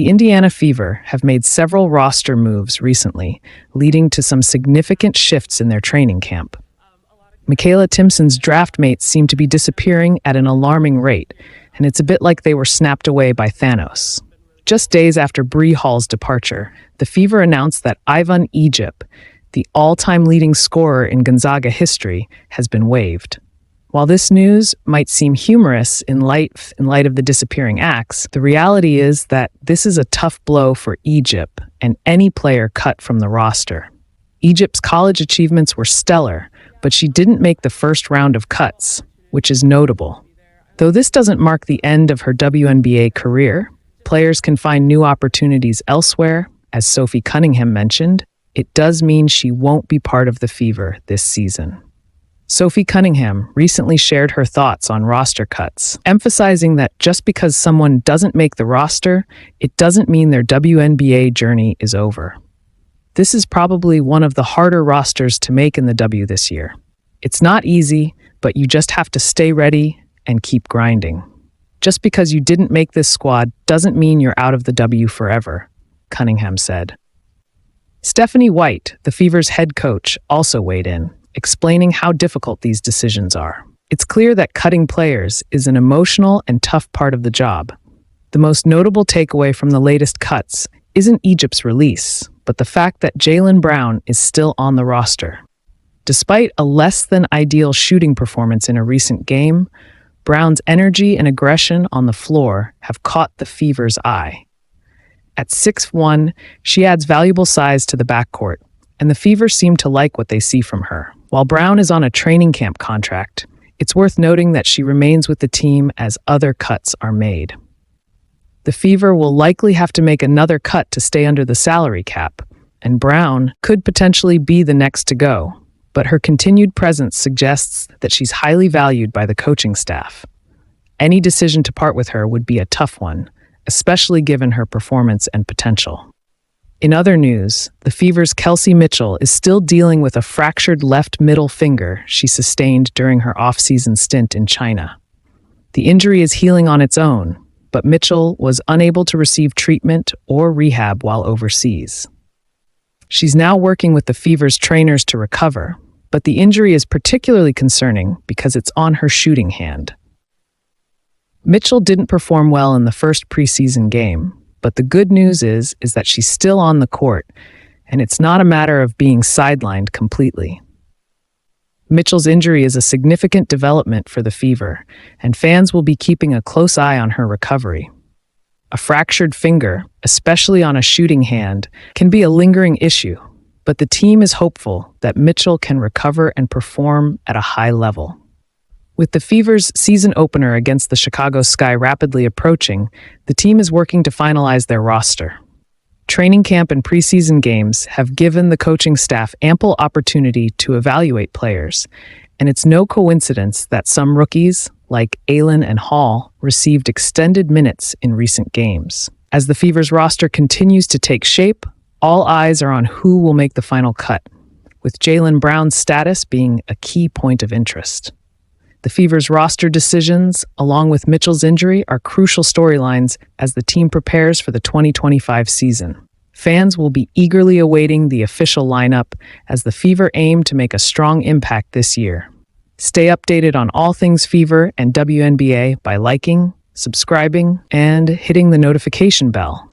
The Indiana Fever have made several roster moves recently, leading to some significant shifts in their training camp. Michaela Timpson's draft mates seem to be disappearing at an alarming rate, and it's a bit like they were snapped away by Thanos. Just days after Bree Hall's departure, the Fever announced that Ivon Egyp, the all-time leading scorer in Gonzaga history, has been waived. While this news might seem humorous in light of the disappearing acts, the reality is that this is a tough blow for Egyp and any player cut from the roster. Egypt's college achievements were stellar, but she didn't make the first round of cuts, which is notable. Though this doesn't mark the end of her WNBA career, players can find new opportunities elsewhere. As Sophie Cunningham mentioned, it does mean she won't be part of the Fever this season. Sophie Cunningham recently shared her thoughts on roster cuts, emphasizing that just because someone doesn't make the roster, it doesn't mean their WNBA journey is over. This is probably one of the harder rosters to make in the W this year. It's not easy, but you just have to stay ready and keep grinding. Just because you didn't make this squad doesn't mean you're out of the W forever, Cunningham said. Stephanie White, the Fever's head coach, also weighed in, explaining how difficult these decisions are. It's clear that cutting players is an emotional and tough part of the job. The most notable takeaway from the latest cuts isn't Egypt's release, but the fact that Jaylen Brown is still on the roster. Despite a less-than-ideal shooting performance in a recent game, Brown's energy and aggression on the floor have caught the Fever's eye. At 6'1", she adds valuable size to the backcourt, and the Fever seem to like what they see from her. While Brown is on a training camp contract, it's worth noting that she remains with the team as other cuts are made. The Fever will likely have to make another cut to stay under the salary cap, and Brown could potentially be the next to go, but her continued presence suggests that she's highly valued by the coaching staff. Any decision to part with her would be a tough one, especially given her performance and potential. In other news, the Fever's Kelsey Mitchell is still dealing with a fractured left middle finger she sustained during her off-season stint in China. The injury is healing on its own, but Mitchell was unable to receive treatment or rehab while overseas. She's now working with the Fever's trainers to recover, but the injury is particularly concerning because it's on her shooting hand. Mitchell didn't perform well in the first preseason game, but the good news is that she's still on the court, and it's not a matter of being sidelined completely. Mitchell's injury is a significant development for the Fever, and fans will be keeping a close eye on her recovery. A fractured finger, especially on a shooting hand, can be a lingering issue, but the team is hopeful that Mitchell can recover and perform at a high level. With the Fever's season opener against the Chicago Sky rapidly approaching, the team is working to finalize their roster. Training camp and preseason games have given the coaching staff ample opportunity to evaluate players, and it's no coincidence that some rookies, like Aylin and Hall, received extended minutes in recent games. As the Fever's roster continues to take shape, all eyes are on who will make the final cut, with Jaylen Brown's status being a key point of interest. The Fever's roster decisions, along with Mitchell's injury, are crucial storylines as the team prepares for the 2025 season. Fans will be eagerly awaiting the official lineup as the Fever aim to make a strong impact this year. Stay updated on all things Fever and WNBA by liking, subscribing, and hitting the notification bell.